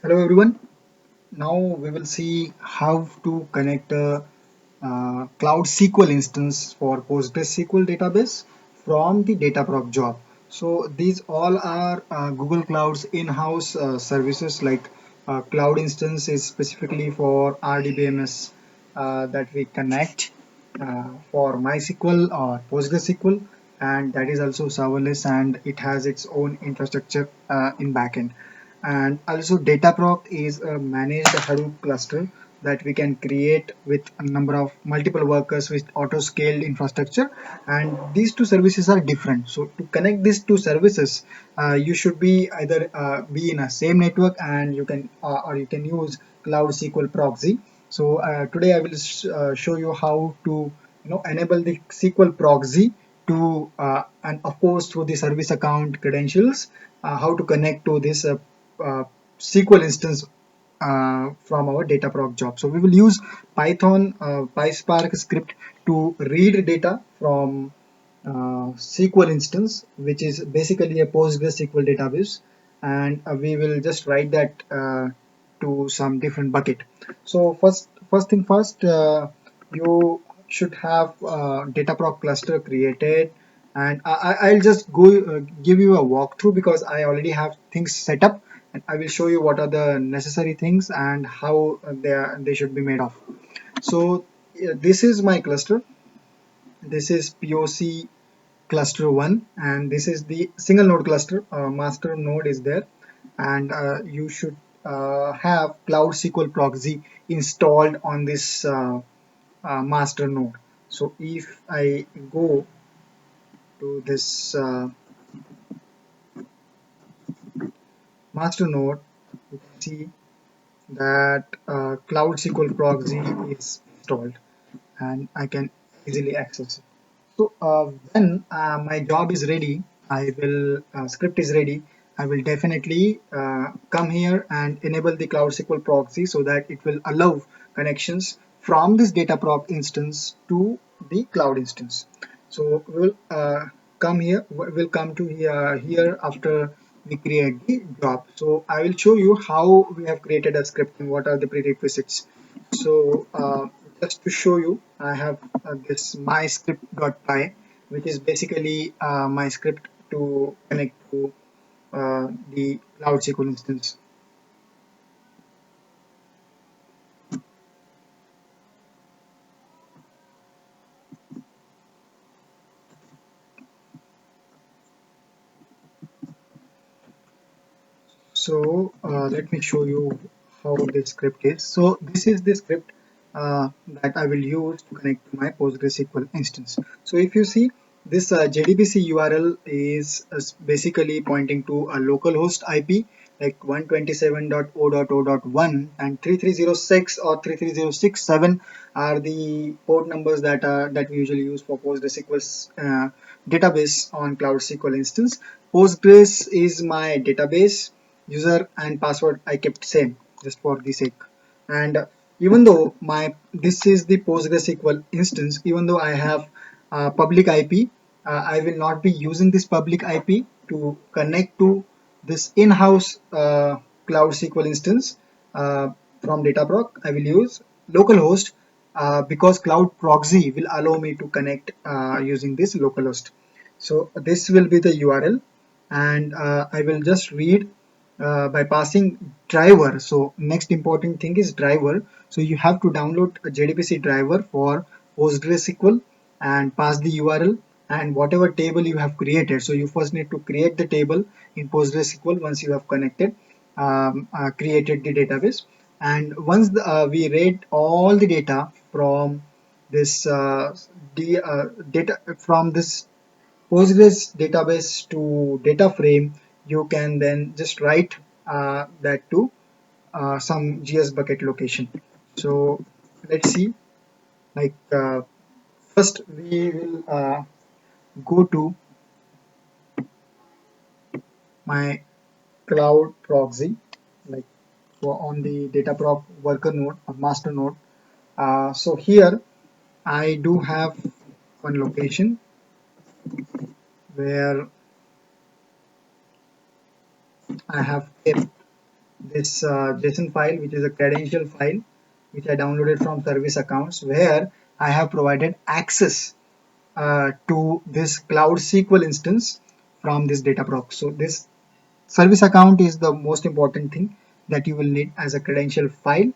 Hello everyone. Now we will see how to connect a Cloud SQL instance for PostgreSQL database from the Dataproc job. So these all are Google Cloud's in-house services like Cloud instance is specifically for RDBMS that we connect for MySQL or PostgreSQL, and that is also serverless and it has its own infrastructure in backend. And also Dataproc is a managed Hadoop cluster that we can create with a number of multiple workers with auto scaled infrastructure, and these two services are different. So to connect these two services, you should be either be in a same network, and you can or you can use Cloud SQL proxy. So today I will show you how to enable the SQL proxy to and of course through the service account credentials, how to connect to this uh, SQL instance from our Dataproc job. So we will use Python PySpark script to read data from SQL instance, which is basically a PostgreSQL database, and we will just write that to some different bucket. So first thing first, you should have Dataproc cluster created, and I'll just go give you a walkthrough because I already have things set up, and I will show you what are the necessary things and how they should be made of. So this is my cluster. This is POC cluster 1, and this is the single node cluster. Master node is there, and you should have Cloud SQL proxy installed on this master node. So if I go to this master node, you can see that Cloud SQL proxy is installed and I can easily access it. So when my job is ready, I will script is ready. I will definitely come here and enable the Cloud SQL proxy so that it will allow connections from this Dataproc instance to the cloud instance. So we'll come here. We'll come to here after we create the job. So I will show you how we have created a script and what are the prerequisites. So just to show you, I have this myscript.py, which is basically my script to connect to the Cloud SQL instance. So let me show you how the script is. So this is the script that I will use to connect to my PostgreSQL instance. So if you see this JDBC URL is basically pointing to a localhost IP like 127.0.0.1 and 3306 or 33067 are the port numbers that we usually use for PostgreSQL's database on Cloud SQL instance. Postgres is my database user and password I kept same just for the sake. And even though my this is the PostgreSQL instance, even though I have public IP, I will not be using this public IP to connect to this in-house Cloud SQL instance from Dataproc. I will use localhost because Cloud Proxy will allow me to connect using this localhost. So this will be the URL, and I will just read by passing driver. So next important thing is driver. So you have to download a JDBC driver for PostgreSQL and pass the URL and whatever table you have created. So you first need to create the table in PostgreSQL once you have connected, created the database. And once we read all the data from this data from this Postgres database to data frame, you can then just write that to some GS bucket location. So let's see, like first we will go to my cloud proxy, like on the Dataproc worker node or master node. So here I do have one location where I have kept this JSON file, which is a credential file, which I downloaded from service accounts, where I have provided access to this Cloud SQL instance from this Dataproc. So this service account is the most important thing that you will need as a credential file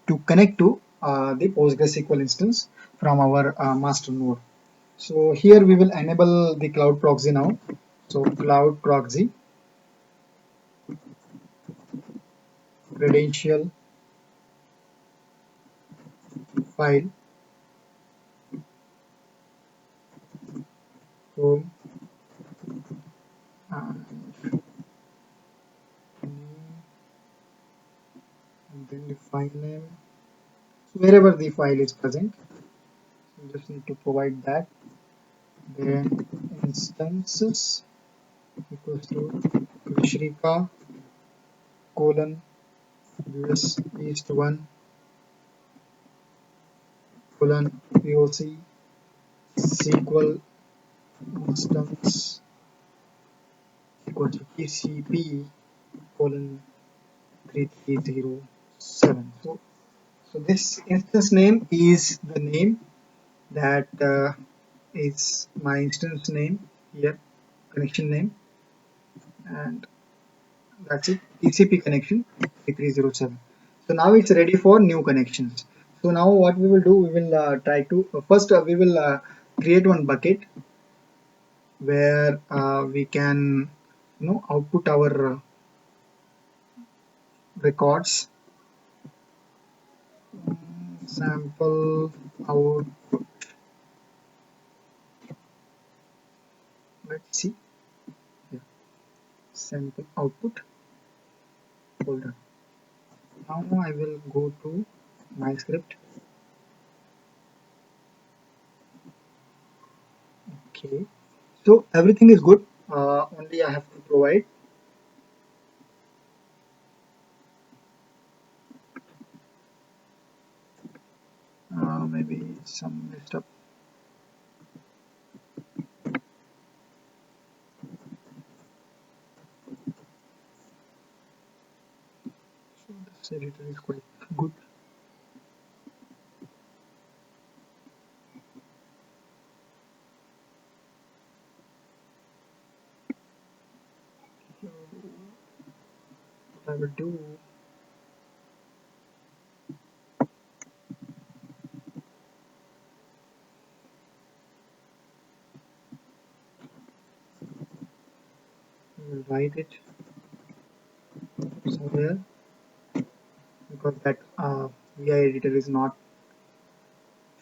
to connect to the PostgreSQL instance from our master node. So here we will enable the cloud proxy now. So cloud proxy credential file home and then the file name. So wherever the file is present, you just need to provide that. Then instances equals to Krishrika colon US East 1 colon POC SQL instance equal to TCP colon 3307. So this instance name is the name that is my instance name here, connection name, and that's it, TCP connection 3307. So now it's ready for new connections. So now what we will do, we will try to first we will create one bucket where we can output our records. Sample out, let's see, yeah, sample output folder. Now I will go to my script. Okay, so everything is good, only I have to provide maybe some messed up. So this editor is quite good. So what I will do, I will write it somewhere, because that VI editor is not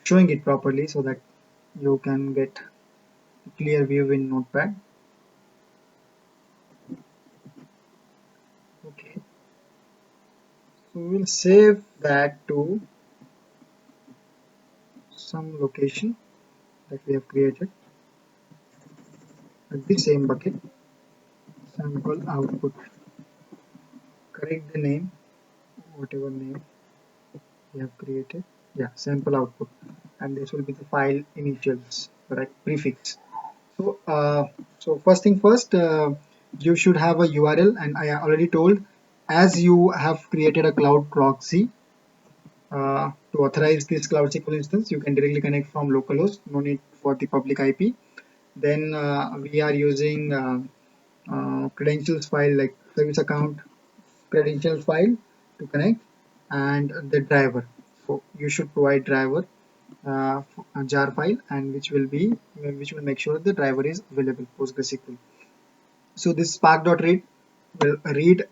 showing it properly, so that you can get a clear view in Notepad. Okay, so we will save that to some location that we have created at the same bucket. Sample output, correct the name, whatever name we have created, yeah, sample output, and this will be the file initials, correct prefix. So first thing first, you should have a URL, and I already told, as you have created a cloud proxy, to authorize this Cloud SQL instance, you can directly connect from localhost, no need for the public IP. Then we are using credentials file like service account credentials file to connect, and the driver. So you should provide driver a jar file, and which will make sure the driver is available PostgreSQL. So this spark.read will read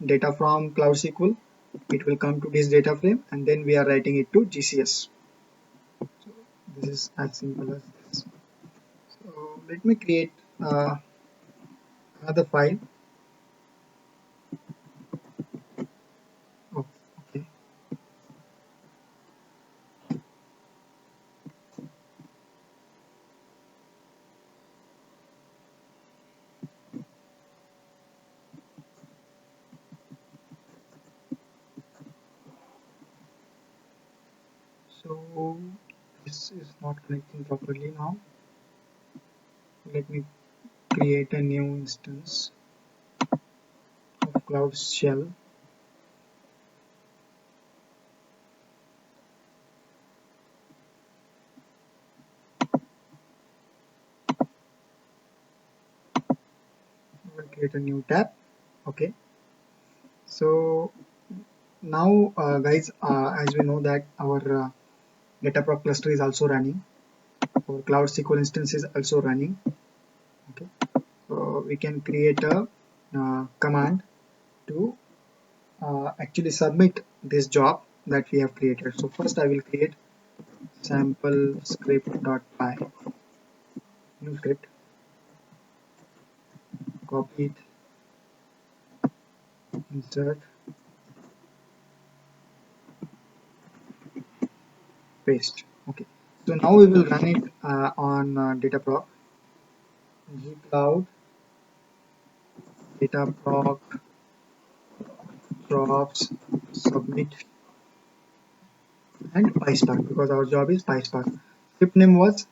data from Cloud SQL. It will come to this data frame, and then we are writing it to GCS. So this is as simple as this. So let me create another file. Oh, okay. So this is not connecting properly now. Let me create a new instance of Cloud Shell. create a new tab. Okay, so now guys, as we know that our Dataproc cluster is also running, our Cloud SQL instance is also running. Okay, so we can create a command to actually submit this job that we have created. So first I will create sample script.py, new script, copy it, insert, paste. Okay, so now we will run it on Dataproc, gcloud Dataproc jobs submit and PySpark, because our job is PySpark. Script name was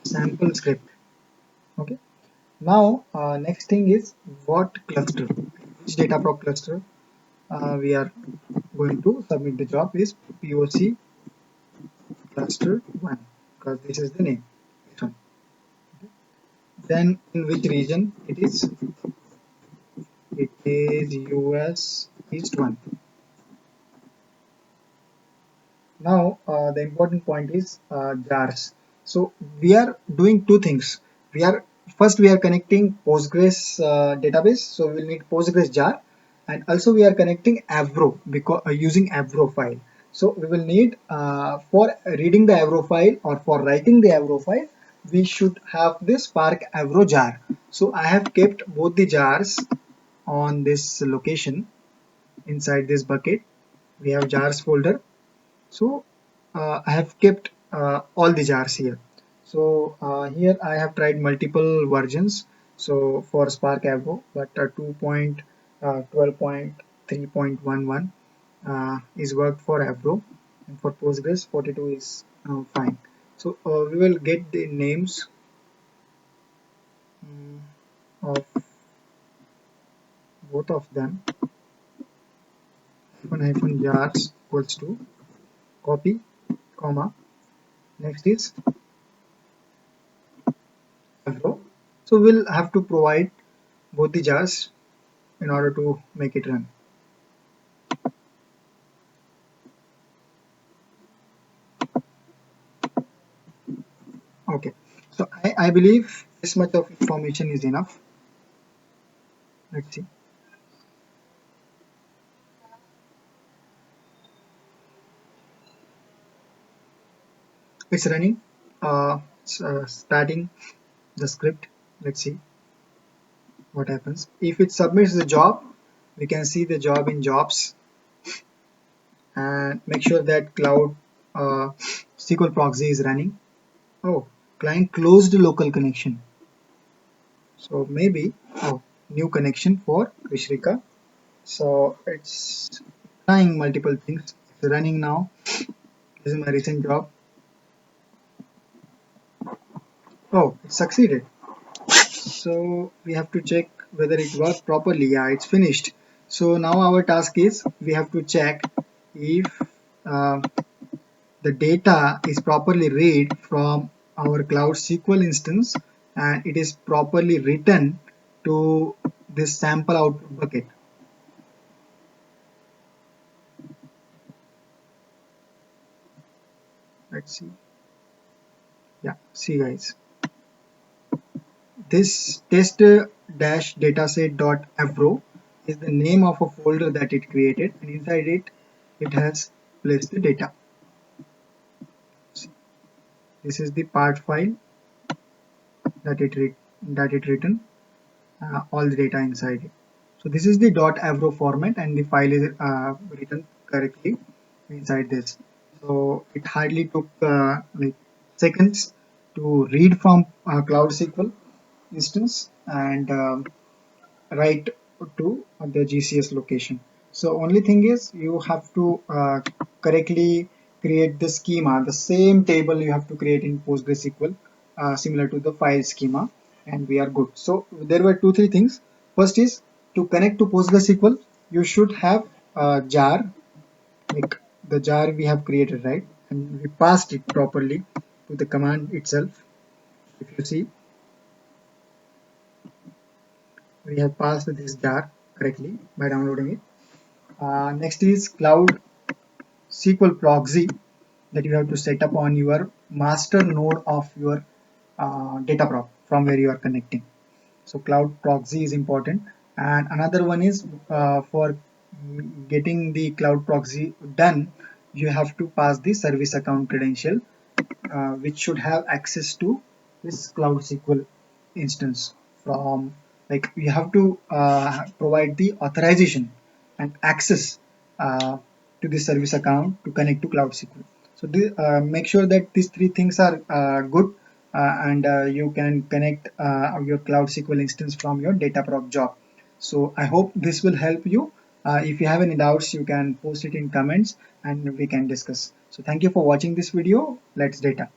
sample script. Okay, now next thing is what cluster, which Dataproc cluster we are going to submit the job is POC cluster 1, because this is the name. This one. Then in which region it is? It is US East 1. Now the important point is jars. So we are doing two things. We are first we are connecting Postgres database, so we will need Postgres jar, and also we are connecting Avro because using Avro file. So we will need for reading the Avro file or for writing the Avro file, we should have this Spark Avro jar. So I have kept both the jars on this location inside this bucket. We have jars folder, so I have kept all the jars here. So here I have tried multiple versions. So for Spark Avro, but 2.12.3.11 is worked for Avro, and for Postgres 42 is fine. So we will get the names of both of them. Hyphen jars equals to copy, comma, next is Avro. So we'll have to provide both the jars in order to make it run. Okay, so I believe this much of information is enough. Let's see. It's running. Starting the script. Let's see what happens. If it submits the job, we can see the job in jobs, and make sure that Cloud SQL proxy is running. Oh, client closed local connection. So maybe new connection for Vishrika. So it's trying multiple things. It's running now. This is my recent job. Oh, it succeeded. So we have to check whether it worked properly. Yeah, it's finished. So now our task is we have to check if uh, the data is properly read from our Cloud SQL instance and it is properly written to this sample output bucket. Let's see. Yeah, see guys. This test-dataset.avro is the name of a folder that it created, and inside it, it has placed the data. This is the part file that it written all the data inside it. So this is the .avro format, and the file is written correctly inside this. So it hardly took like seconds to read from Cloud SQL instance and write to the GCS location. So only thing is you have to correctly create the schema, the same table you have to create in PostgreSQL, similar to the file schema, and we are good. So there were three things. First is to connect to PostgreSQL, you should have a jar, like the jar we have created, right? And we passed it properly to the command itself. If you see, We have passed this jar correctly by downloading it. Next is Cloud SQL proxy that you have to set up on your master node of your Dataproc from where you are connecting. So cloud proxy is important, and another one is for getting the cloud proxy done, you have to pass the service account credential, which should have access to this cloud SQL instance. From like you have to provide the authorization and access to the service account to connect to cloud SQL. So make sure that these three things are good, and you can connect your cloud SQL instance from your Dataproc job. So I hope this will help you. If you have any doubts, you can post it in comments and we can discuss. So thank you for watching this video. Let's data.